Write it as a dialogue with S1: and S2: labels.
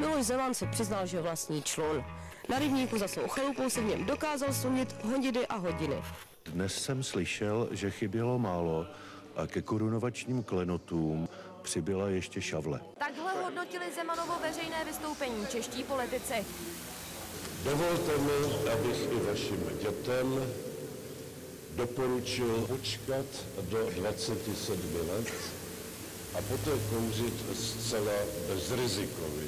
S1: Miloš Zeman se přiznal, že vlastní člun. Na rybníku za svou chalupou se v něm dokázal slunit hodiny a hodiny.
S2: Dnes jsem slyšel, že chybělo málo a ke korunovačním klenotům přibyla ještě šavle.
S1: Takhle hodnotili Zemanovo veřejné vystoupení čeští politici.
S3: Dovolte mi, abych i vašim dětem doporučil počkat do 27 let a poté kouřit zcela bezrizikově.